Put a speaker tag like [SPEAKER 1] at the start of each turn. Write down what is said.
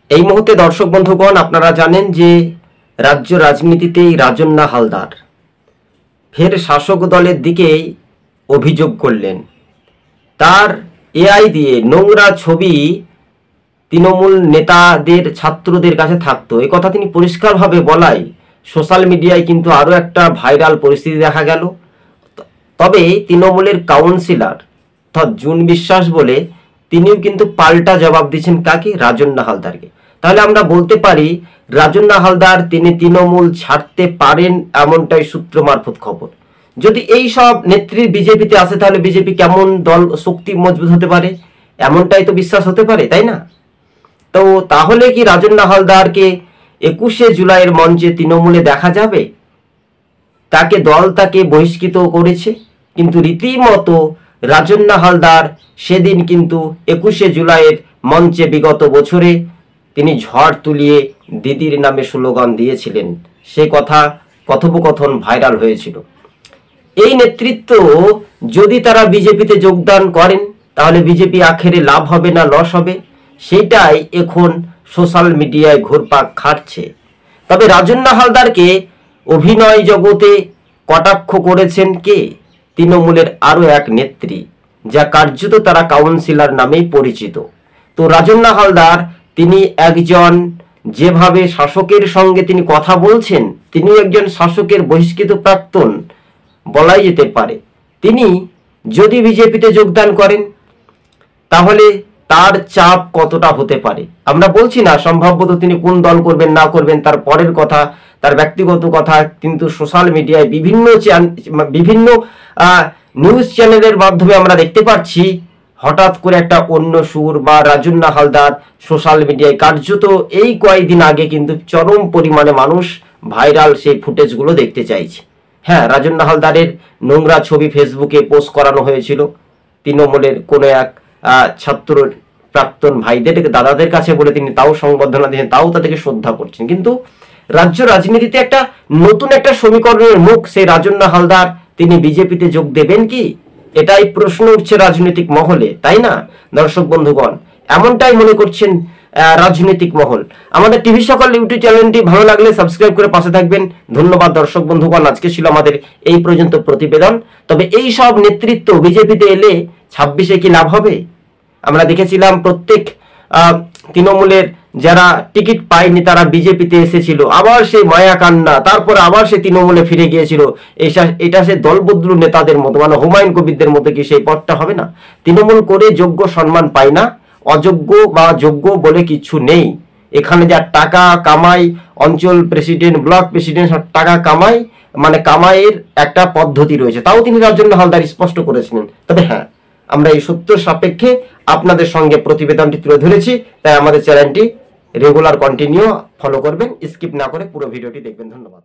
[SPEAKER 1] এই মুহূর্তে দর্শক বন্ধুগণ, আপনারা জানেন যে রাজ্য রাজনীতিতেই রাজন্না হালদার ফের শাসক দলের দিকেই অভিযোগ করলেন। তার এআই দিয়ে নোংরা ছবি তৃণমূল নেতাদের ছাত্রদের কাছে থাকতো, এই কথা তিনি পরিষ্কারভাবে বলাই সোশ্যাল মিডিয়ায় কিন্তু আরও একটা ভাইরাল পরিস্থিতি দেখা গেল। তবে তৃণমূলের কাউন্সিলর অর্থাৎ জুন বিশ্বাস বলে তিনিও কিন্তু পাল্টা জবাব দিচ্ছেন কাকে? রাজন্না হালদারকে। তাহলে আমরা বলতে পারি রাজন্না হালদার তিনি তৃণমূল ছাড়তে পারেন, এমনটাই সূত্র মারফত খবর। যদি এই সব নেত্রী বিজেপিতে আসে তাহলে বিজেপি কেমন দল শক্তি মজবুত হতে পারে, এমনটাই তো বিশ্বাস হতে পারে, তাই না? তো তাহলে কি রাজন্না হালদারকে 21শে জুলাইয়ের মঞ্চে তৃণমূলে দেখা যাবে? তাকে দল তাকে বহিষ্কৃত করেছে, কিন্তু রীতিমতো রাজন্না হালদার সেদিন কিন্তু 21শে জুলাইয়ের মঞ্চে বিগত বছরে তিনি ঝড় তুলিয়ে দিদির নামে স্লোগান দিয়েছিলেন। সেই কথা কথোপকথন ভাইরাল হয়েছিল। এই নেতৃত্ব যদি তারা বিজেপিতে যোগদান করেন তাহলে বিজেপি আখেরে লাভ হবে না লস হবে, সেটাই এখন সোশ্যাল মিডিয়ায় ঘুরপাক খাচ্ছে। তবে রাজন্না হালদারকে অভিনয় জগতে কটাক্ষ করেছেন কে? তৃণমূলের আরও এক নেত্রী, যা কার্যত তারা কাউন্সিলর নামেই পরিচিত। তো রাজন্না হালদার তিনি একজন, যেভাবে শাসকের সঙ্গে তিনি কথা বলছেন, তিনি একজন শাসকের বহিষ্কৃত প্রাক্তন বলাই যেতে পারে। তিনি যদি বিজেপিতে যোগদান করেন তাহলে তার চাপ কতটা হতে পারে আমরা বলছি না, সম্ভবত তিনি কোন দল করবেন না করবেন তার পরের কথা, তার ব্যক্তিগত কথা, কিন্তু সোশ্যাল মিডিয়ায় বিভিন্ন নিউজ চ্যানেলের মাধ্যমে আমরা দেখতে পাচ্ছি হঠাৎ করে একটা অন্য সুর বা রাজন্না হালদার সোশ্যাল মিডিয়ায় কার্যত এই কয়েকদিন আগে কিন্তু চরম পরিমাণে মানুষ ভাইরাল সেই ফুটেজগুলো দেখতে চাইছে। হ্যাঁ, রাজন্না হালদারের নোংরা ছবি ফেসবুকে পোস্ট করানো হয়েছিল। তৃণমূলের কোনো এক ছাত্র প্রাক্তন ভাইদের দাদাদের কাছে বলে তিনি তাও সংবর্ধনা দিয়েছেন, তাও তাদেরকে শ্রদ্ধা করছেন। কিন্তু রাজ্য রাজনীতিতে একটা নতুন একটা সমীকরণের মুখ সেই রাজন্না হালদার, তিনি বিজেপিতে যোগ দেবেন কি? এটাই প্রশ্ন উঠছে রাজনৈতিক মহলে, তাই না দর্শক বন্ধুগণ? এমনটাই মনে করছেন রাজনৈতিক মহল। আমাদের টিভি সকাল ইউটিউব চ্যানেলটি ভালো লাগলে সাবস্ক্রাইব করে পাশে থাকবেন। ধন্যবাদ দর্শক বন্ধুগণ। আজকে ছিল আমাদের এই পর্যন্ত প্রতিবেদন। তবে এই সব নেতৃত্ব বিজেপিতে এলে 26-এ কি লাভ হবে? আমরা দেখেছিলাম প্রত্যেক তৃণমূলের যারা টিকিট পায়নি তারা বিজেপিতে এসেছিল, আবার সেই মায়া কান্না, তারপর আবার সে তৃণমূলে ফিরে গিয়েছিল। এটা সে দলবদলু নেতাদের মতো, মানে হুমায়ুন কবিরদের মতো কি সেই পথটা হবে না? তৃণমূল করে যোগ্য সম্মান পায় না, অযোগ্য বা যোগ্য বলে কিছু নেই। এখানে যা টাকা কামাই, অঞ্চল প্রেসিডেন্ট, ব্লক প্রেসিডেন্ট সব টাকা কামাই, মানে কামাইয়ের একটা পদ্ধতি রয়েছে, তাও তিনি রাজন্না হালদার স্পষ্ট করেছিলেন। তবে হ্যাঁ, আমরা এই সত্য সাপেক্ষে আপনাদের সঙ্গে প্রতিবেদনটি তুলে ধরেছি, তাই আমাদের চ্যানেলটি রেগুলার কন্টিনিউ ফলো করবেন, স্কিপ না করে পুরো ভিডিওটি দেখবেন। ধন্যবাদ।